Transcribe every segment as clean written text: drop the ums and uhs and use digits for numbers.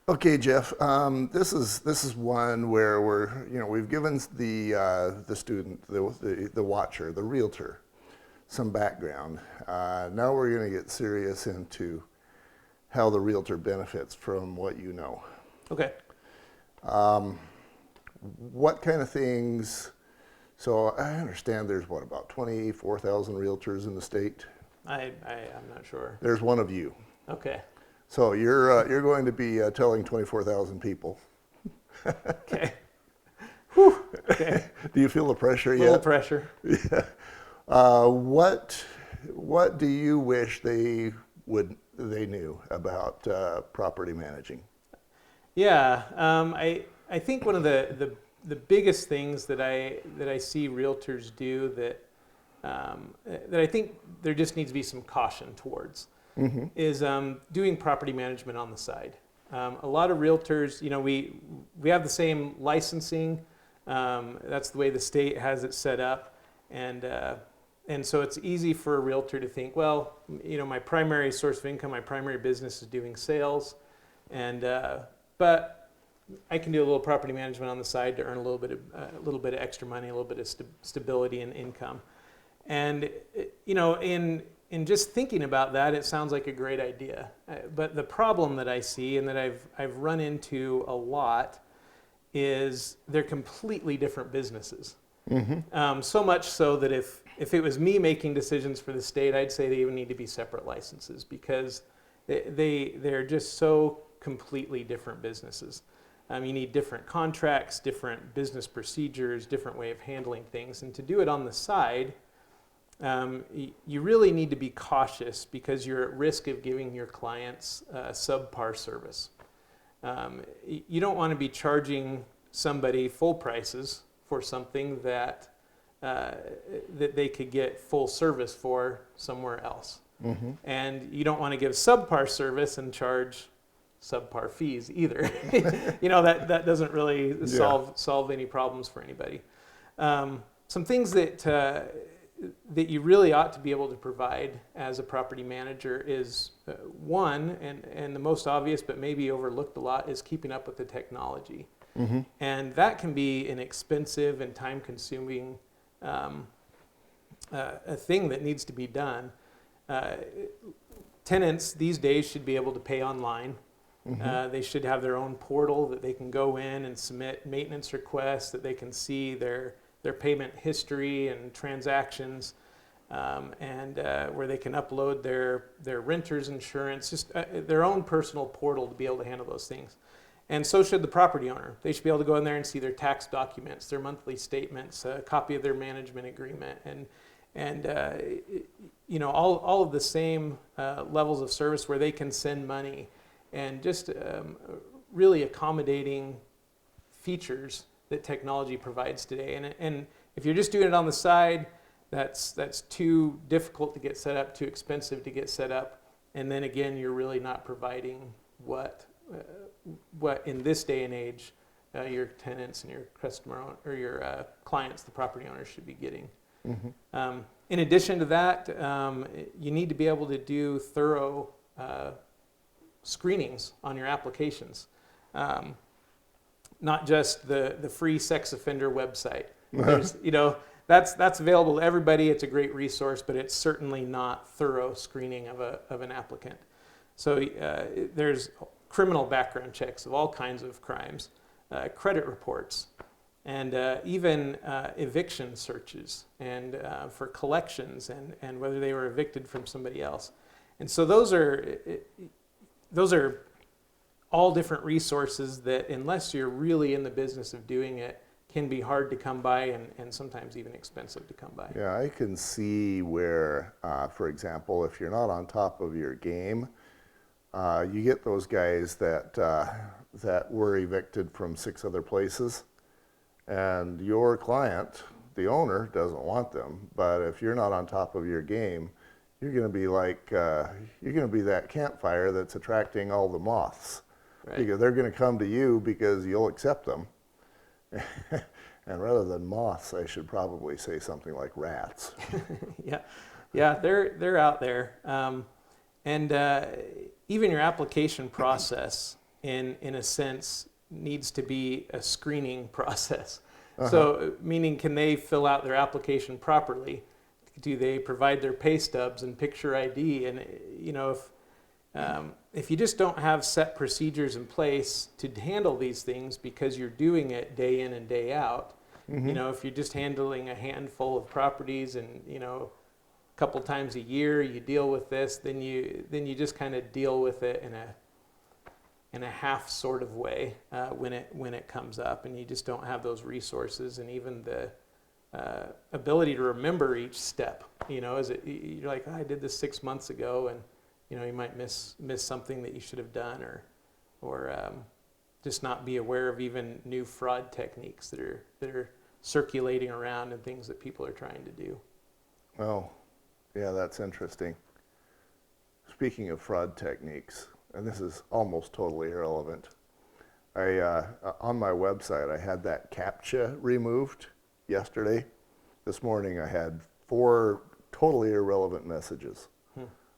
Okay, Jeff. This is one where we've given the student, the watcher, the realtor, some background. Now we're going to get serious into how the realtor benefits from what you know. Okay. What kind of things? So I understand there's about 24,000 realtors in the state. I'm not sure. There's one of you. Okay. So you're going to be telling 24,000 people. Okay. Whew. Okay. Do you feel the pressure A yet? little pressure. Yeah. What do you wish they knew about property managing? Yeah. I think one of the biggest things that I see realtors do that I think there just needs to be some caution towards is doing property management on the side. A lot of realtors, we have the same licensing. That's the way the state has it set up, and so it's easy for a realtor to think, well, my primary source of income, my primary business is doing sales, but I can do a little property management on the side to earn a little bit of extra money, a little bit of stability and income. And in just thinking about that, it sounds like a great idea. But the problem that I see and that I've run into a lot is they're completely different businesses. So much so that if it was me making decisions for the state, I'd say they even need to be separate licenses because they're just so completely different businesses. You need different contracts, different business procedures, different way of handling things. And to do it on the side, you really need to be cautious because you're at risk of giving your clients subpar service. You don't want to be charging somebody full prices for something that they could get full service for somewhere else. And you don't want to give subpar service and charge subpar fees either. That doesn't really solve any problems for anybody. Some things that you really ought to be able to provide as a property manager is one, and the most obvious but maybe overlooked a lot, is keeping up with the technology. And that can be an expensive and time-consuming a thing that needs to be done. Tenants these days should be able to pay online. They should have their own portal that they can go in and submit maintenance requests, that they can see their payment history and transactions, and where they can upload their renter's insurance, just their own personal portal to be able to handle those things. And so should the property owner. They should be able to go in there and see their tax documents, their monthly statements, a copy of their management agreement, and all of the same levels of service where they can send money, and just really accommodating features that technology provides today. And if you're just doing it on the side, that's too difficult to get set up, too expensive to get set up, and then again, you're really not providing what in this day and age your tenants and your customer or your clients, the property owners, should be getting. In addition to that, you need to be able to do thorough screenings on your applications, not just the free sex offender website. There's, that's available to everybody. It's a great resource, but it's certainly not thorough screening of an applicant. So there's criminal background checks of all kinds of crimes, credit reports, and even eviction searches, and for collections, and whether they were evicted from somebody else. And so those are all different resources that, unless you're really in the business of doing it, can be hard to come by and sometimes even expensive to come by. Yeah, I can see where, for example, if you're not on top of your game, you get those guys that were evicted from 6 other places, and your client, the owner, doesn't want them. But if you're not on top of your game, you're going to be like you're going to be that campfire that's attracting all the moths. Right. Because they're going to come to you because you'll accept them. And rather than moths, I should probably say something like rats. Yeah, they're out there. And even your application process in a sense, needs to be a screening process. So, meaning, can they fill out their application properly? Do they provide their pay stubs and picture ID? And if you just don't have set procedures in place to handle these things because you're doing it day in and day out, if you're just handling a handful of properties and a couple times a year you deal with this, then you just kind of deal with it in a half sort of way when it comes up, and you just don't have those resources and even the ability to remember each step. You're like, oh, I did this 6 months ago, and you might miss something that you should have done, or just not be aware of even new fraud techniques that are circulating around and things that people are trying to do. Oh, yeah, that's interesting. Speaking of fraud techniques, and this is almost totally irrelevant, on my website I had that CAPTCHA removed yesterday. This morning I had 4 totally irrelevant messages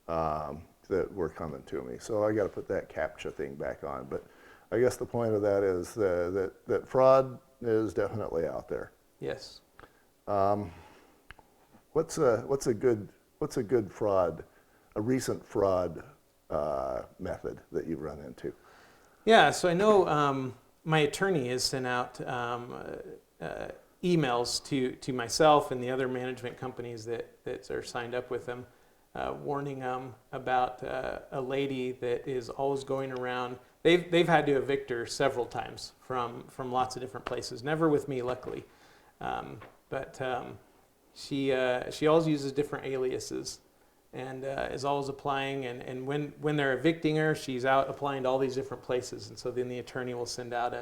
that were coming to me. So I got to put that CAPTCHA thing back on. But I guess the point of that is that fraud is definitely out there. Yes. What's a good fraud, a recent fraud method that you've run into? Yeah, so I know my attorney has sent out emails to myself and the other management companies that are signed up with them, warning them about a lady that is always going around. They've had to evict her several times from lots of different places. Never with me, luckily, but she always uses different aliases. And is always applying, and when they're evicting her, she's out applying to all these different places, and so then the attorney will send out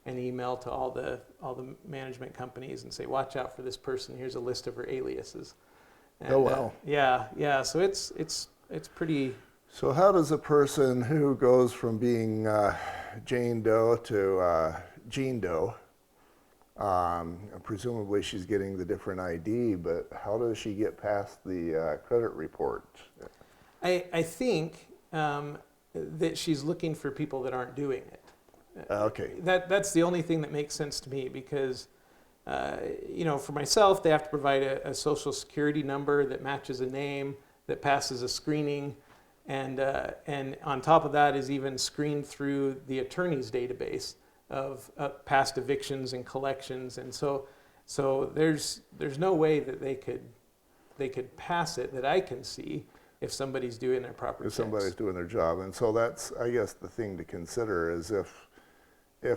an email to all the management companies and say, watch out for this person. Here's a list of her aliases. And, oh wow! Yeah. So it's pretty. So how does a person who goes from being Jane Doe to Jean Doe? Presumably she's getting the different ID, but how does she get past the credit report? I think that she's looking for people that aren't doing it. Okay. That's the only thing that makes sense to me, because for myself, they have to provide a social security number that matches a name, that passes a screening, and on top of that is even screened through the attorney's database of past evictions and collections, and so there's no way that they could pass it that I can see if somebody's doing their proper checks. If somebody's doing their job, and so that's, I guess, the thing to consider is if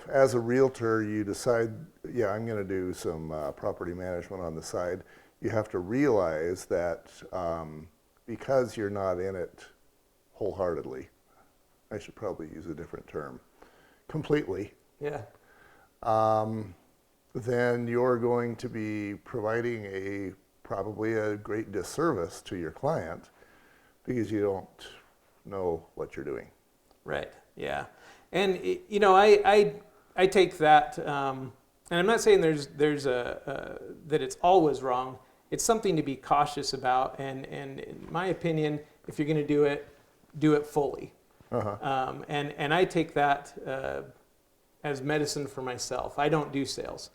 as a realtor you decide, yeah, I'm going to do some property management on the side, you have to realize that because you're not in it wholeheartedly, I should probably use a different term, completely. Yeah. Then you're going to be providing probably a great disservice to your client because you don't know what you're doing. Right. Yeah. And I take that, and I'm not saying there's that it's always wrong. It's something to be cautious about, and in my opinion, if you're going to do it fully. And I take that as medicine for myself. I don't do sales.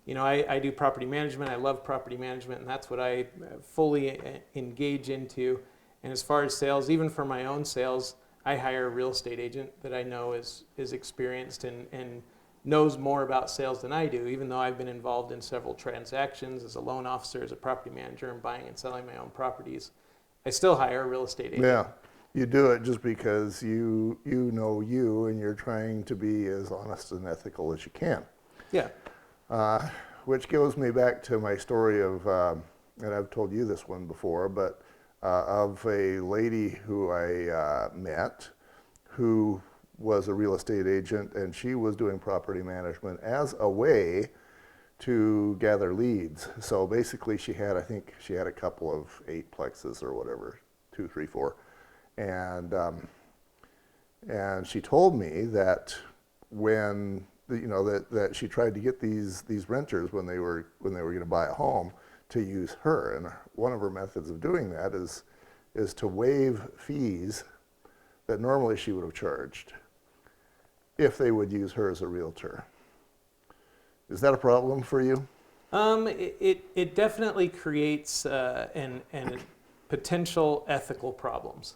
I do property management. I love property management, and that's what I fully engage into. And as far as sales, even for my own sales, I hire a real estate agent that I know is experienced and knows more about sales than I do, even though I've been involved in several transactions as a loan officer, as a property manager, and buying and selling my own properties. I still hire a real estate agent. Yeah. You do it just because you know you, and you're trying to be as honest and ethical as you can. Yeah. Which goes me back to my story of, and I've told you this one before, but of a lady who I met who was a real estate agent, and she was doing property management as a way to gather leads. So basically I think she had a couple of 8-plexes or whatever, 2, 3, 4. And she told me that when that she tried to get these renters when they were going to buy a home to use her, and one of her methods of doing that is to waive fees that normally she would have charged. if they would use her as a realtor. Is that a problem for you? It definitely creates an potential ethical problems.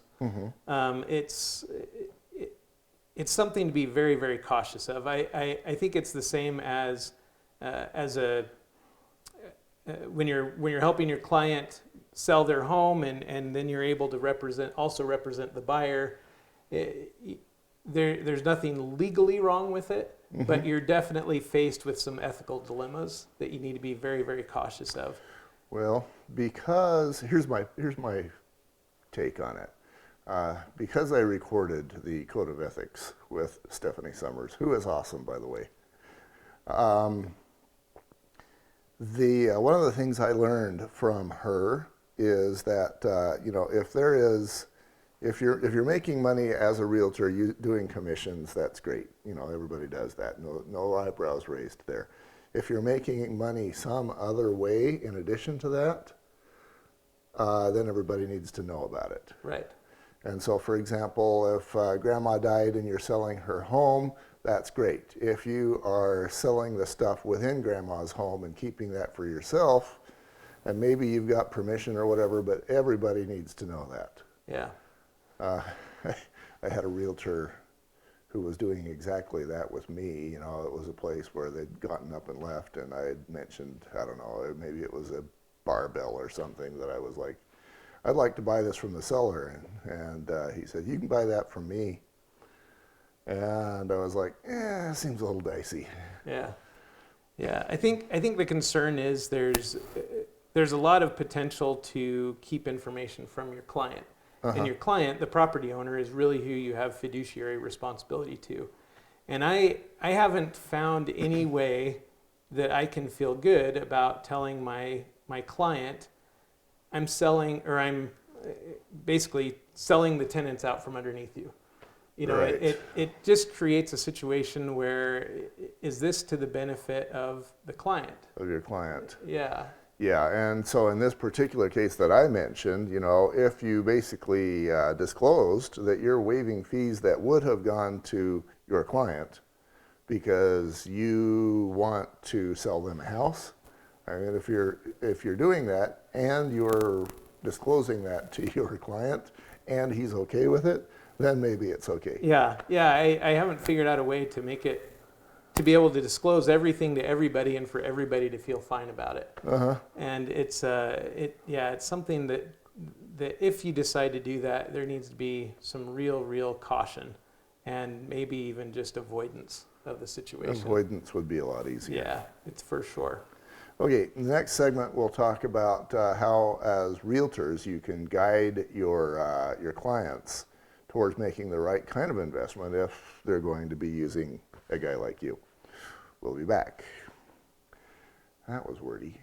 It's something to be very, very cautious of. I think it's the same as when you're helping your client sell their home, and then you're able to represent the buyer. There's nothing legally wrong with it, but you're definitely faced with some ethical dilemmas that you need to be very, very cautious of. Well, because here's my take on it. Because I recorded the Code of Ethics with Stephanie Summers, who is awesome, by the way. One of the things I learned from her is that if you're making money as a realtor, doing commissions, that's great. Everybody does that. No eyebrows raised there. If you're making money some other way in addition to that, then everybody needs to know about it. Right. And so, for example, if grandma died and you're selling her home, that's great. If you are selling the stuff within grandma's home and keeping that for yourself, and maybe you've got permission or whatever, but everybody needs to know that. Yeah. I had a realtor who was doing exactly that with me. It was a place where they'd gotten up and left, and I had mentioned, I don't know, maybe it was a barbell or something, that I was like, I'd like to buy this from the seller. And he said, you can buy that from me. And I was like, it seems a little dicey. Yeah. Yeah. I think the concern is there's a lot of potential to keep information from your client. And your client, the property owner, is really who you have fiduciary responsibility to. And I haven't found any way that I can feel good about telling my client I'm basically selling the tenants out from underneath you. Right. It just creates a situation where, is this to the benefit of the client? Of your client. Yeah. Yeah, and so in this particular case that I mentioned, if you basically disclosed that you're waiving fees that would have gone to your client because you want to sell them a house, I mean, if you're doing that and you're disclosing that to your client and he's okay with it, then maybe it's okay. Yeah. I haven't figured out a way to make it, to be able to disclose everything to everybody and for everybody to feel fine about it. And it's something that if you decide to do that, there needs to be some real caution, and maybe even just avoidance of the situation. Avoidance would be a lot easier. Yeah, it's for sure. Okay, in the next segment we'll talk about how, as realtors, you can guide your clients towards making the right kind of investment if they're going to be using a guy like you. We'll be back. That was wordy.